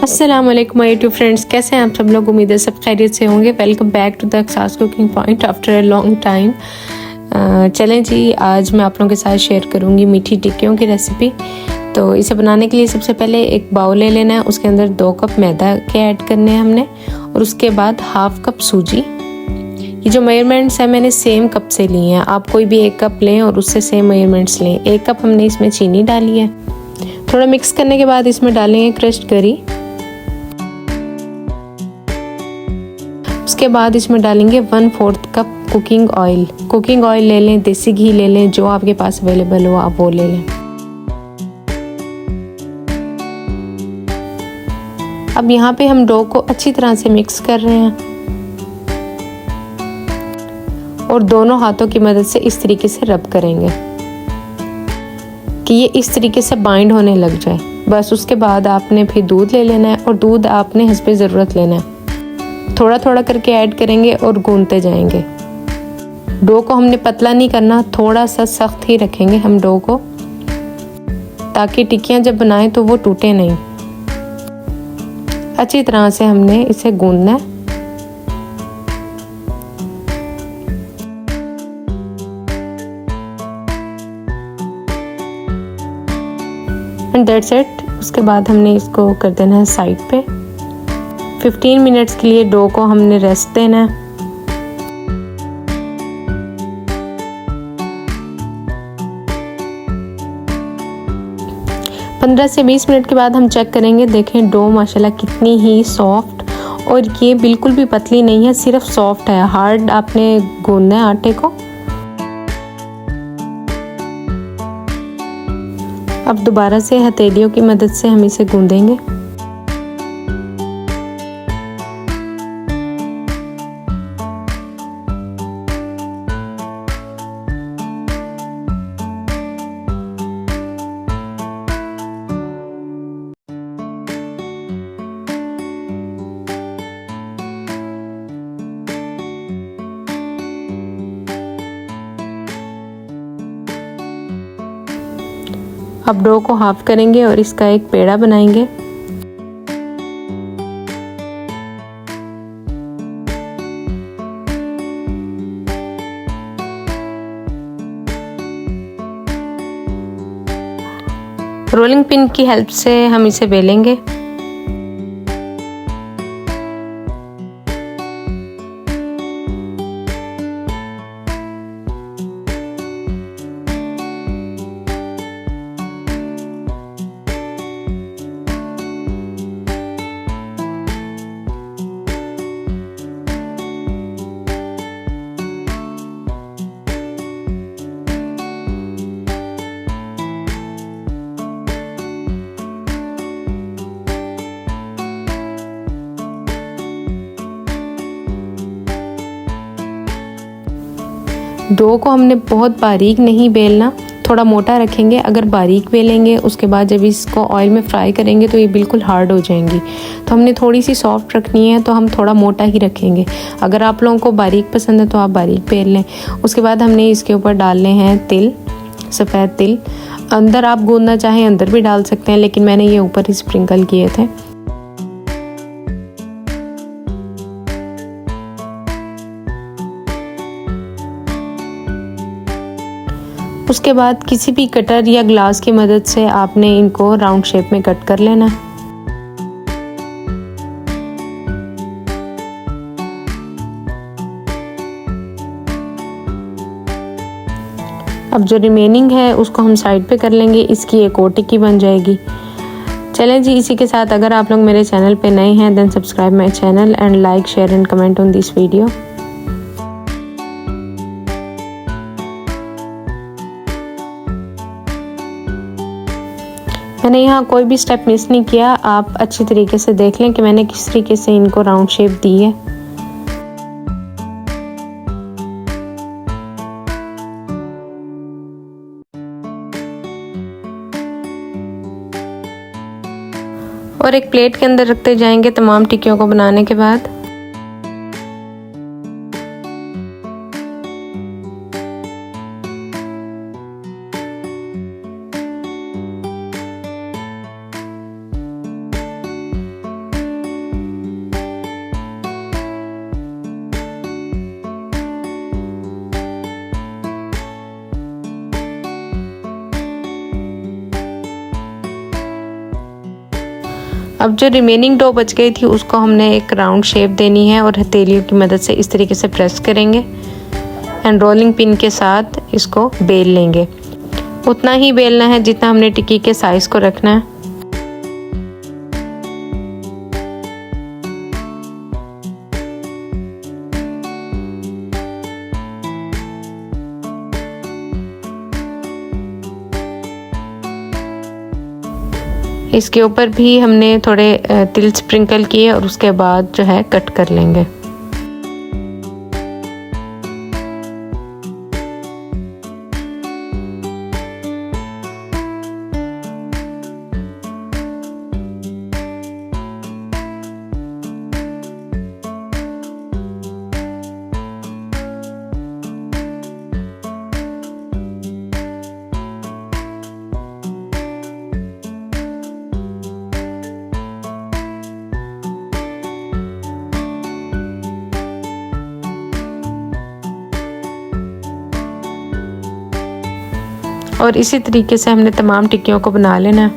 अस्सलाम वालेकुम my YouTube friends, कैसे हैं आप सब लोग। उम्मीद है सब खैरियत से होंगे। वेलकम बैक टू द एक्सास cooking point after a long time. चलें जी, आज मैं आप लोगों के साथ शेयर करूंगी मीठी टिक्कियों की रेसिपी। तो इसे बनाने के लिए सबसे पहले एक बाउल ले लेना है, उसके अंदर 2 कप मैदा के ऐड करने हैं हमने, और उसके बाद हाफ कप सूजी। ये जो मेजरमेंट्स है मैंने सेम कप से लिए हैं, आप कोई भी 1 कप लें और उससे सेम मेजरमेंट्स लें। 1 कप हमने इसमें चीनी डाली है। थोड़ा मिक्स करने के बाद इसमें डालेंगे क्रश्ड करी। उसके बाद इसमें डालेंगे 1/4 cup cooking oil. Cooking oil ले लें, देसी घी ले लें, जो आपके पास अवेलेबल हो आप वो ले लें। अब यहाँ पे हम डो को अच्छी तरह से मिक्स कर रहे हैं और दोनों हाथों की मदद से इस तरीके से रब करेंगे कि ये इस तरीके से बाइंड होने लग जाए। बस उसके बाद आपने फिर दूध ले लेना है और दूध आपने हस्बे ज़रूरत लेना है। थोड़ा थोड़ा करके ऐड करेंगे और गूंथते जाएंगे। डो को हमने पतला नहीं करना, थोड़ा सा सख्त ही रखेंगे हम डो को, ताकि टिक्कियाँ जब बनाएं तो वो टूटे नहीं। अच्छी तरह से हमने इसे गूंथना है। And that's it. उसके बाद हमने इसको कर देना है साइड पे। 15 मिनट्स के लिए डो को हमने रेस्ट देना है। पंद्रह से 20 मिनट के बाद हम चेक करेंगे। देखें डो माशाल्लाह कितनी ही सॉफ्ट, और ये बिल्कुल भी पतली नहीं है, सिर्फ सॉफ्ट है। हार्ड आपने गूंदना है आटे को। अब दोबारा से हथेलियों की मदद से हम इसे गूंदेंगे। अब डो को हाफ करेंगे और इसका एक पेड़ा बनाएंगे। रोलिंग पिन की हेल्प से हम इसे बेलेंगे। डो को हमने बहुत बारीक नहीं बेलना, थोड़ा मोटा रखेंगे। अगर बारीक बेलेंगे उसके बाद जब इसको ऑयल में फ्राई करेंगे तो ये बिल्कुल हार्ड हो जाएंगी। तो हमने थोड़ी सी सॉफ्ट रखनी है, तो हम थोड़ा मोटा ही रखेंगे। अगर आप लोगों को बारीक पसंद है तो आप बारीक बेल लें। उसके बाद हमने इसके ऊपर डालने हैं तिल, सफ़ेद तिल। अंदर आप गूंदना चाहें अंदर भी डाल सकते हैं, लेकिन मैंने ये ऊपर ही स्प्रिंकल किए थे। उसके बाद किसी भी कटर या ग्लास की मदद से आपने इनको राउंड शेप में कट कर लेना है। अब जो रिमेनिंग है उसको हम साइड पे कर लेंगे, इसकी एक और टिक्की बन जाएगी। चलें जी, इसी के साथ अगर आप लोग मेरे चैनल पे नए हैं then subscribe my channel and like share and comment on this video. मैंने यहाँ कोई भी स्टेप मिस नहीं किया, आप अच्छी तरीके से देख लें कि मैंने किस तरीके से इनको राउंड शेप दी है। और एक प्लेट के अंदर रखते जाएंगे तमाम टिक्कियों को बनाने के बाद। अब जो रिमेनिंग डो बच गई थी उसको हमने एक राउंड शेप देनी है और हथेलियों की मदद से इस तरीके से प्रेस करेंगे एंड रोलिंग पिन के साथ इसको बेल लेंगे। उतना ही बेलना है जितना हमने टिक्की के साइज़ को रखना है। इसके ऊपर भी हमने थोड़े तिल स्प्रिंकल किए और उसके बाद जो है कट कर लेंगे। और इसी तरीके से हमने तमाम टिक्कियों को बना लेना है।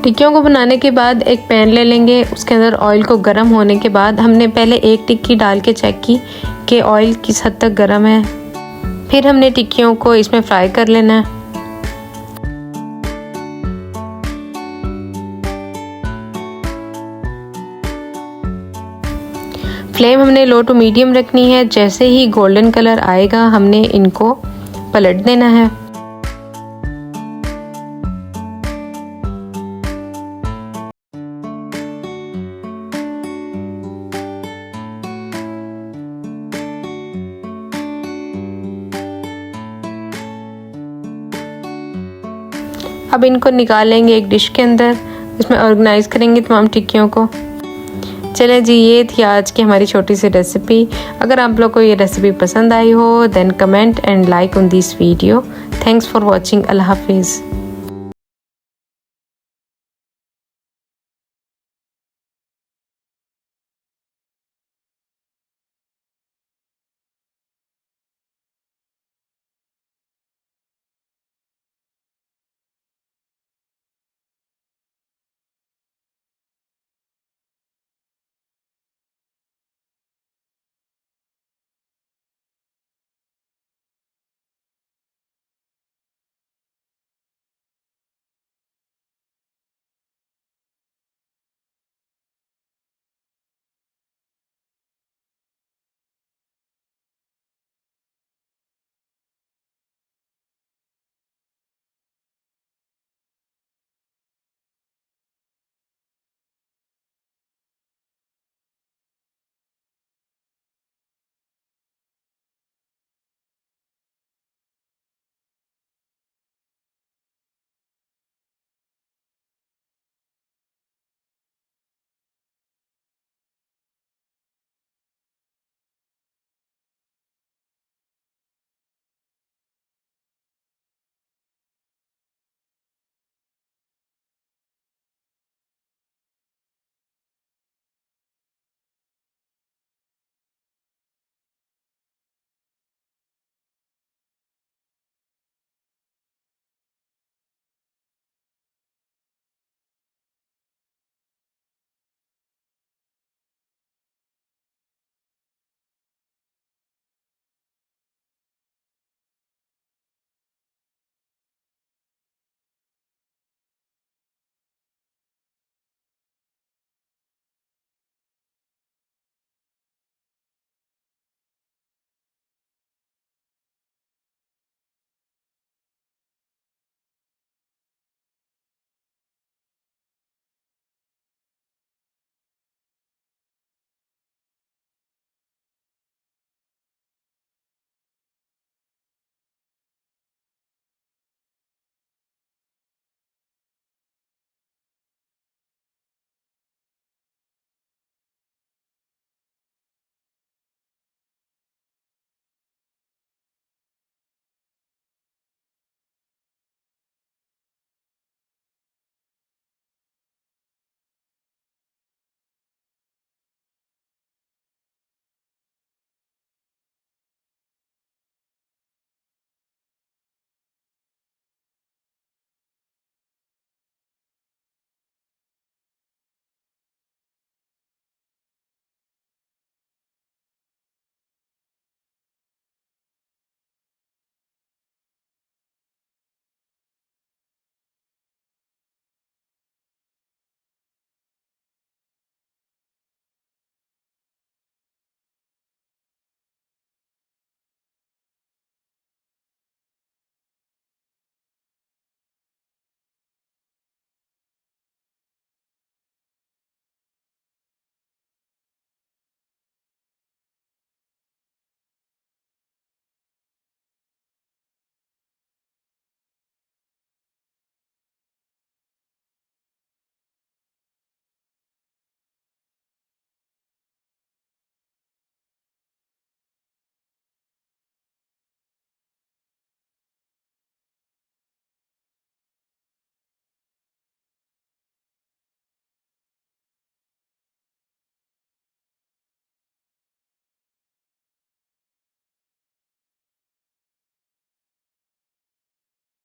टिक्कियों को बनाने के बाद एक पैन ले लेंगे, उसके अंदर ऑयल को गर्म होने के बाद हमने पहले एक टिक्की डाल के चेक की कि ऑयल किस हद तक गर्म है। फिर हमने टिक्कियों को इसमें फ्राई कर लेना है। फ्लेम हमने लो टू मीडियम रखनी है। जैसे ही गोल्डन कलर आएगा हमने इनको पलट देना है। अब इनको निकालेंगे एक डिश के अंदर, इसमें ऑर्गेनाइज करेंगे तमाम टिक्कियों को। चलें जी, ये थी आज की हमारी छोटी सी रेसिपी। अगर आप लोग को ये रेसिपी पसंद आई हो then comment and like on this video. Thanks for watching. अल्लाह हाफिज़।